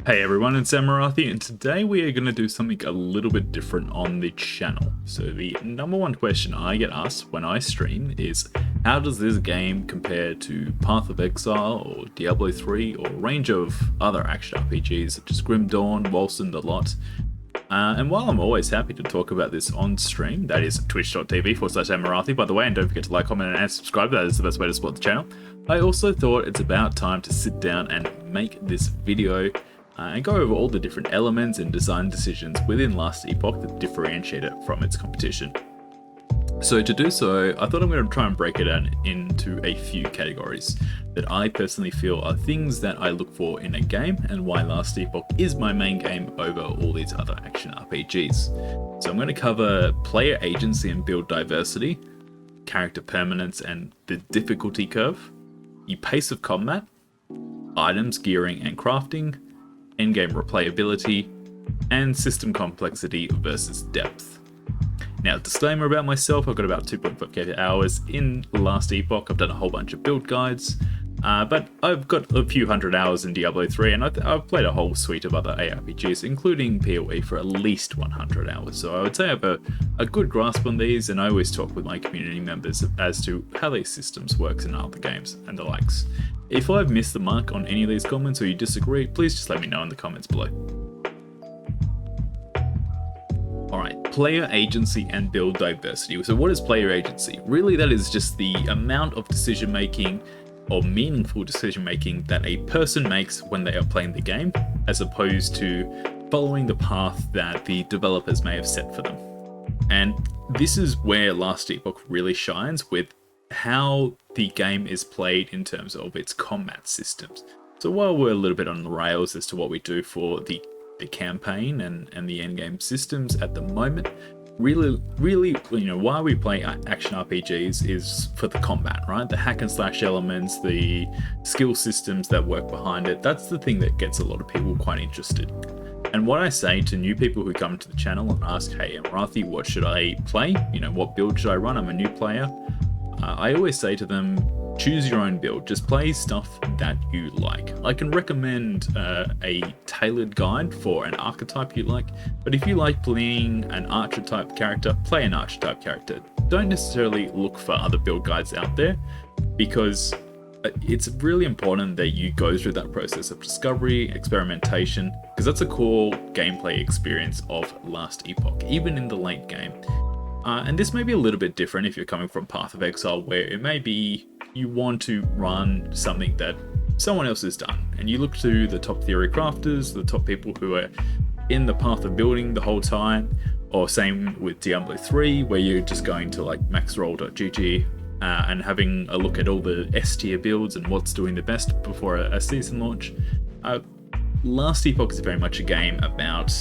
Hey everyone, it's Amarathi, and today we are going to do something a little bit different on the channel. So the number one question I get asked when I stream is, how does this game compare to Path of Exile or Diablo 3 or a range of other action RPGs such as Grim Dawn, Wolcen, the lot? And while I'm always happy to talk about this on stream, that is twitch.tv/Amarathi, by the way, and don't forget to like, comment, and subscribe. That is the best way to support the channel. I also thought it's about time to sit down and make this video and go over all the different elements and design decisions within Last Epoch that differentiate it from its competition. So to do so, I thought I'm going to try and break it down into a few categories that I personally feel are things that I look for in a game and why Last Epoch is my main game over all these other action RPGs. So I'm going to cover player agency and build diversity, character permanence and the difficulty curve, the pace of combat, items, gearing and crafting, endgame replayability, and system complexity versus depth. Now, disclaimer about myself, I've got about 2.5k hours in Last Epoch. I've done a whole bunch of build guides, but I've got a few hundred hours in Diablo 3, and I've played a whole suite of other ARPGs, including PoE, for at least 100 hours. So I would say I have a good grasp on these, and I always talk with my community members as to how these systems works in other games and the likes. If I've missed the mark on any of these comments or you disagree, please just let me know in the comments below. Alright, player agency and build diversity. So what is player agency? Really, that is just the amount of decision making or meaningful decision making that a person makes when they are playing the game, as opposed to following the path that the developers may have set for them. And this is where Last Epoch really shines with how the game is played in terms of its combat systems. So while we're a little bit on the rails as to what we do for the campaign and the endgame systems at the moment, really, why we play action RPGs is for the combat, right? The hack and slash elements, the skill systems that work behind it. That's the thing that gets a lot of people quite interested. And what I say to new people who come to the channel and ask, hey, Amarathi, what should I play? What build should I run? I'm a new player. I always say to them, choose your own build. Just play stuff that you like. I can recommend a tailored guide for an archetype you like, but if you like playing an archer type character, play an archer type character. Don't necessarily look for other build guides out there, because it's really important that you go through that process of discovery, experimentation, because that's a core gameplay experience of Last Epoch, even in the late game. And this may be a little bit different if you're coming from Path of Exile, where it may be you want to run something that someone else has done, and you look to the top theory crafters, the top people who are in the path of building the whole time, or same with Diablo 3, where you're just going to like maxroll.gg and having a look at all the S tier builds and what's doing the best before a season launch. Last Epoch is very much a game about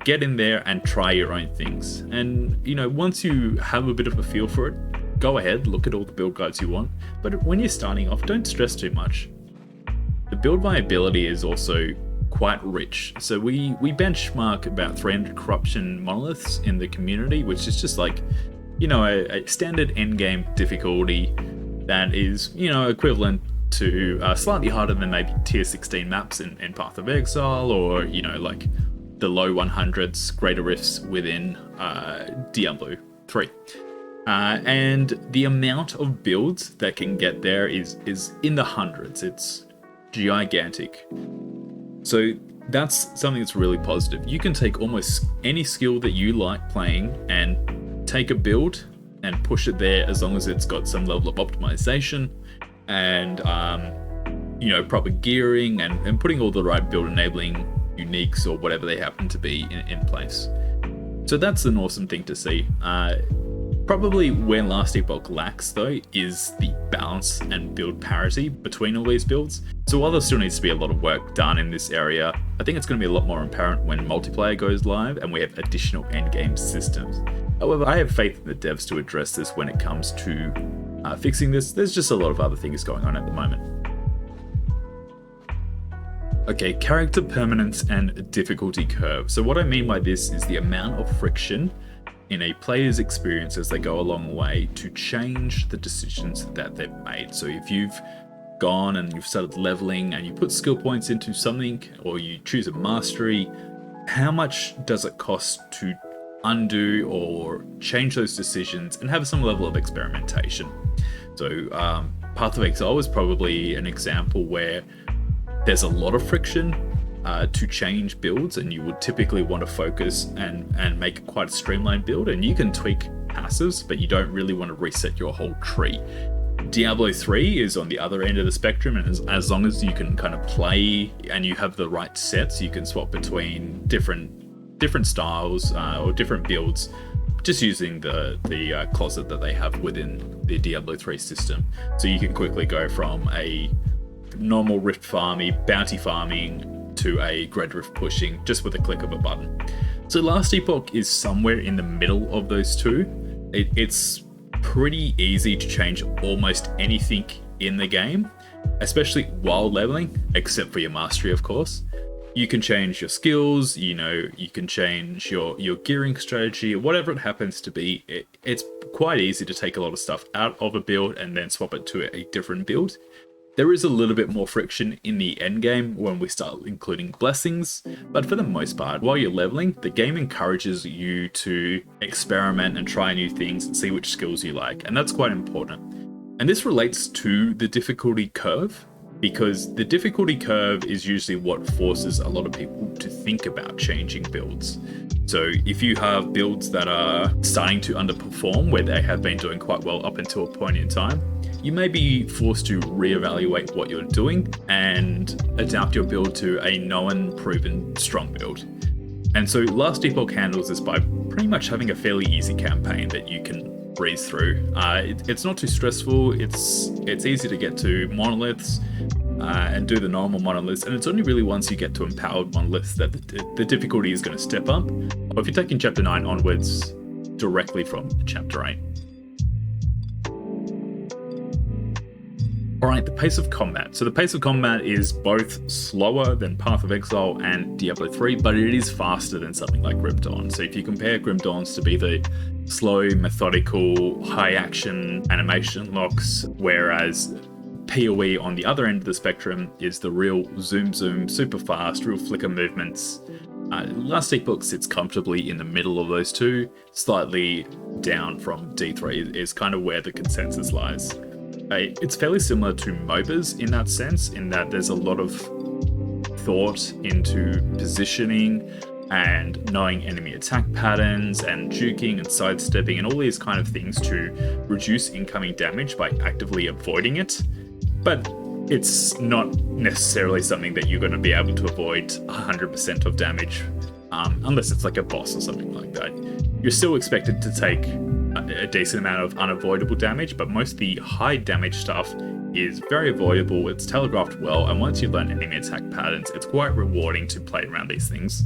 get in there and try your own things. And, once you have a bit of a feel for it, go ahead, look at all the build guides you want. But when you're starting off, don't stress too much. The build viability is also quite rich. So we benchmark about 300 corruption monoliths in the community, which is just like, a standard endgame difficulty that is, equivalent to slightly harder than maybe tier 16 maps in Path of Exile, or, like the low 100s greater rifts within Diablo 3. And the amount of builds that can get there is in the hundreds. It's gigantic. So that's something that's really positive. You can take almost any skill that you like playing and take a build and push it there, as long as it's got some level of optimization and proper gearing and putting all the right build enabling uniques or whatever they happen to be in place. So that's an awesome thing to see. Probably where Last Epoch lacks, though, is the balance and build parity between all these builds. So while there still needs to be a lot of work done in this area, I think it's going to be a lot more apparent when multiplayer goes live and we have additional endgame systems. However, I have faith in the devs to address this when it comes to fixing this. There's just a lot of other things going on at the moment. Okay, character permanence and difficulty curve. So what I mean by this is the amount of friction in a player's experience as they go along the way to change the decisions that they've made. So if you've gone and you've started leveling and you put skill points into something, or you choose a mastery, how much does it cost to undo or change those decisions and have some level of experimentation? So Path of Exile is probably an example where there's a lot of friction to change builds, and you would typically want to focus and make quite a streamlined build, and you can tweak passives, but you don't really want to reset your whole tree. Diablo 3 is on the other end of the spectrum, and as long as you can kind of play and you have the right sets, you can swap between different styles or different builds, just using the closet that they have within the Diablo 3 system. So you can quickly go from a normal rift farming, bounty farming, to a Great Rift pushing just with a click of a button. So Last Epoch is somewhere in the middle of those two. It's pretty easy to change almost anything in the game, especially while leveling, except for your mastery, of course. You can change your skills, you can change your gearing strategy, whatever it happens to be. It's quite easy to take a lot of stuff out of a build and then swap it to a different build. There is a little bit more friction in the end game when we start including blessings, but for the most part, while you're leveling, the game encourages you to experiment and try new things and see which skills you like, and that's quite important. And this relates to the difficulty curve, because the difficulty curve is usually what forces a lot of people to think about changing builds. So if you have builds that are starting to underperform where they have been doing quite well up until a point in time, you may be forced to reevaluate what you're doing and adapt your build to a known, proven, strong build. And so Last Epoch handles this by pretty much having a fairly easy campaign that you can breeze through. It's not too stressful, it's easy to get to monoliths and do the normal monoliths, and it's only really once you get to empowered monoliths that the difficulty is going to step up, or if you're taking Chapter 9 onwards directly from Chapter 8. Alright, the pace of combat. So the pace of combat is both slower than Path of Exile and Diablo 3, but it is faster than something like Grim Dawn. So if you compare Grim Dawns to be the slow, methodical, high-action animation locks, whereas PoE on the other end of the spectrum is the real zoom, super fast, real flicker movements. Last Epoch sits comfortably in the middle of those two, slightly down from D3 is kind of where the consensus lies. It's fairly similar to MOBAs in that sense, in that there's a lot of thought into positioning and knowing enemy attack patterns and juking and sidestepping and all these kind of things to reduce incoming damage by actively avoiding it. But it's not necessarily something that you're going to be able to avoid 100% of damage, unless it's like a boss or something like that. You're still expected to take a decent amount of unavoidable damage, but most of the high damage stuff is very avoidable, it's telegraphed well, and once you learn enemy attack patterns, it's quite rewarding to play around these things.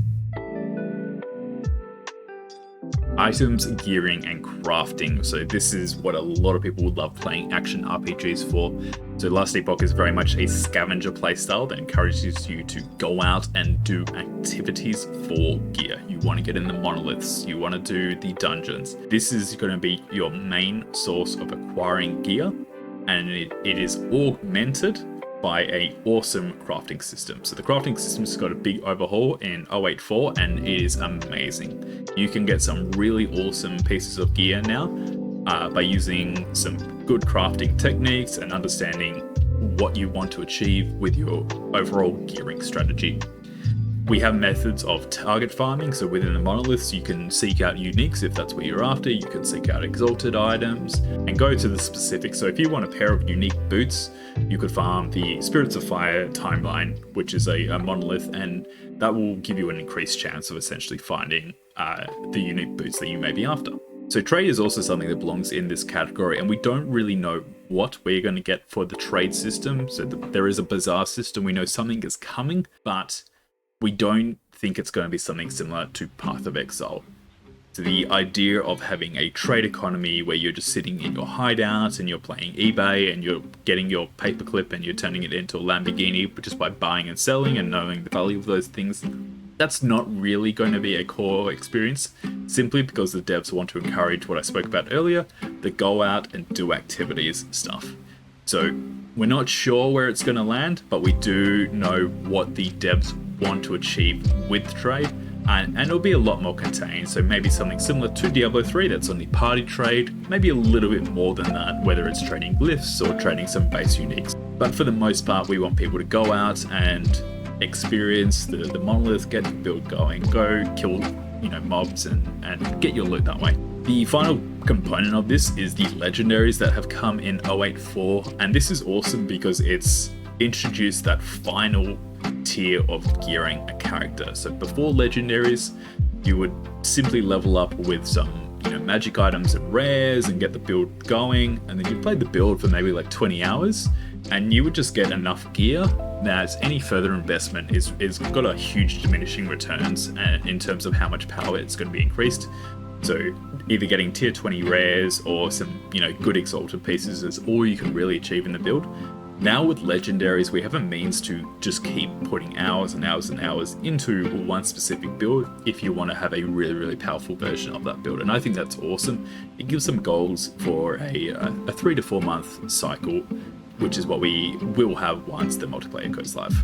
Items, gearing, and crafting. So this is what a lot of people would love playing action RPGs for. So Last Epoch is very much a scavenger playstyle that encourages you to go out and do activities for gear. You want to get in the monoliths, you want to do the dungeons. This is going to be your main source of acquiring gear, and it is augmented by an awesome crafting system. So the crafting system's got a big overhaul in 0.8.4 and it is amazing. You can get some really awesome pieces of gear now by using some good crafting techniques and understanding what you want to achieve with your overall gearing strategy. We have methods of target farming, so within the monoliths you can seek out uniques if that's what you're after, you can seek out exalted items and go to the specifics. So if you want a pair of unique boots, you could farm the Spirits of Fire timeline, which is a monolith, and that will give you an increased chance of essentially finding the unique boots that you may be after. So trade is also something that belongs in this category, and we don't really know what we're going to get for the trade system. So there is a bazaar system, we know something is coming, but we don't think it's going to be something similar to Path of Exile. So the idea of having a trade economy where you're just sitting in your hideout and you're playing eBay and you're getting your paperclip and you're turning it into a Lamborghini just by buying and selling and knowing the value of those things, that's not really going to be a core experience, simply because the devs want to encourage what I spoke about earlier, the go out and do activities stuff. So We're not sure where it's going to land, but we do know what the devs want to achieve with trade, and it'll be a lot more contained. So maybe something similar to Diablo 3 that's only party trade, maybe a little bit more than that, whether it's trading glyphs or trading some base uniques. But for the most part, we want people to go out and experience the monolith, get the build going, go kill mobs and get your loot that way. The final component of this is the legendaries that have come in 084, and this is awesome because it's introduced that final tier of gearing a character. So before legendaries, you would simply level up with some magic items and rares and get the build going, and then you play the build for maybe like 20 hours and you would just get enough gear that any further investment is got a huge diminishing returns in terms of how much power it's going to be increased. So either getting tier 20 rares or some good exalted pieces is all you can really achieve in the build. Now with legendaries, we have a means to just keep putting hours and hours and hours into one specific build if you want to have a really, really powerful version of that build. And I think that's awesome. It gives some goals for a 3 to 4 month cycle, which is what we will have once the multiplayer goes live.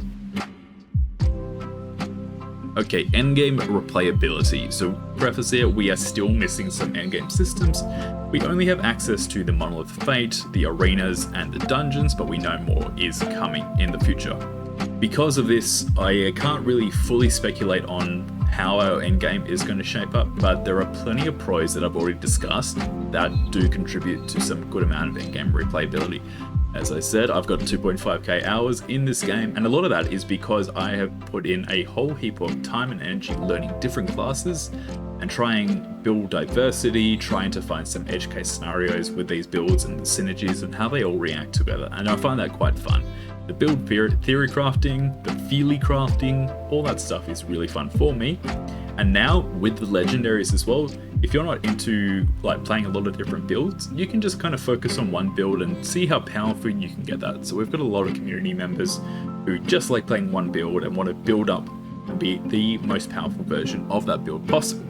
Okay, endgame replayability. So preface here, we are still missing some endgame systems. We only have access to the Monolith Fate, the arenas, and the dungeons, but we know more is coming in the future. Because of this, I can't really fully speculate on how our endgame is going to shape up, but there are plenty of pros that I've already discussed that do contribute to some good amount of endgame replayability. As I said, I've got 2.5k hours in this game, and a lot of that is because I have put in a whole heap of time and energy learning different classes and trying build diversity, trying to find some edge case scenarios with these builds and the synergies and how they all react together, and I find that quite fun. The build theory crafting, the feely crafting, all that stuff is really fun for me. And now with the legendaries as well, if you're not into playing a lot of different builds, you can just kind of focus on one build and see how powerful you can get that. So we've got a lot of community members who just like playing one build and want to build up and be the most powerful version of that build possible.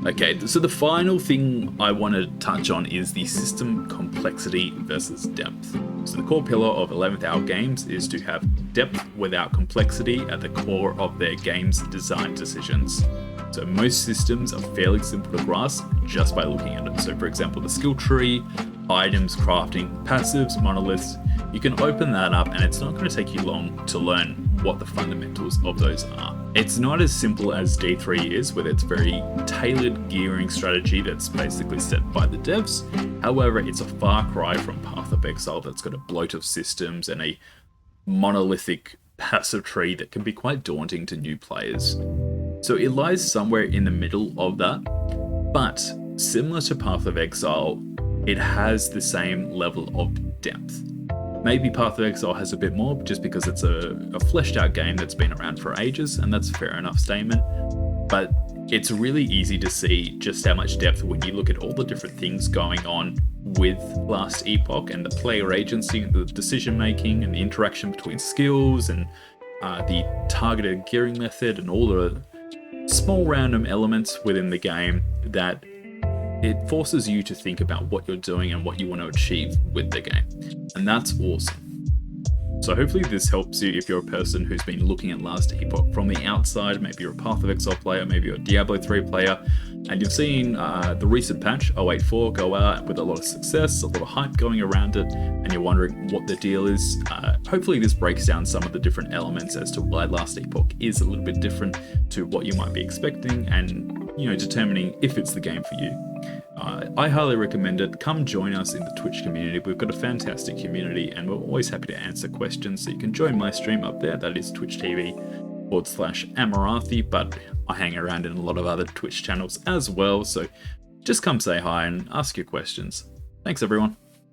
Okay, so the final thing I want to touch on is the system complexity versus depth. So the core pillar of 11th Hour Games is to have depth without complexity at the core of their game's design decisions. So most systems are fairly simple to grasp just by looking at it. So for example, the skill tree, items, crafting, passives, monoliths, you can open that up and it's not going to take you long to learn what the fundamentals of those are. It's not as simple as D3 is, with its very tailored gearing strategy that's basically set by the devs. However, it's a far cry from Path of Exile that's got a bloat of systems and a monolithic passive tree that can be quite daunting to new players. So it lies somewhere in the middle of that, but similar to Path of Exile, it has the same level of depth. Maybe Path of Exile has a bit more just because it's a fleshed out game that's been around for ages, and that's a fair enough statement. But it's really easy to see just how much depth when you look at all the different things going on with Last Epoch and the player agency and the decision making and the interaction between skills and the targeted gearing method and all the small random elements within the game that it forces you to think about what you're doing and what you want to achieve with the game. And that's awesome. So hopefully this helps you if you're a person who's been looking at Last Epoch from the outside. Maybe you're a Path of Exile player, maybe you're a Diablo 3 player, and you've seen the recent patch, 084, go out with a lot of success, a lot of hype going around it, and you're wondering what the deal is. Hopefully this breaks down some of the different elements as to why Last Epoch is a little bit different to what you might be expecting, and determining if it's the game for you. I highly recommend it. Come join us in the Twitch community. We've got a fantastic community and we're always happy to answer questions. So you can join my stream up there. That is Twitch TV/Amarathi, but I hang around in a lot of other Twitch channels as well. So just come say hi and ask your questions. Thanks everyone.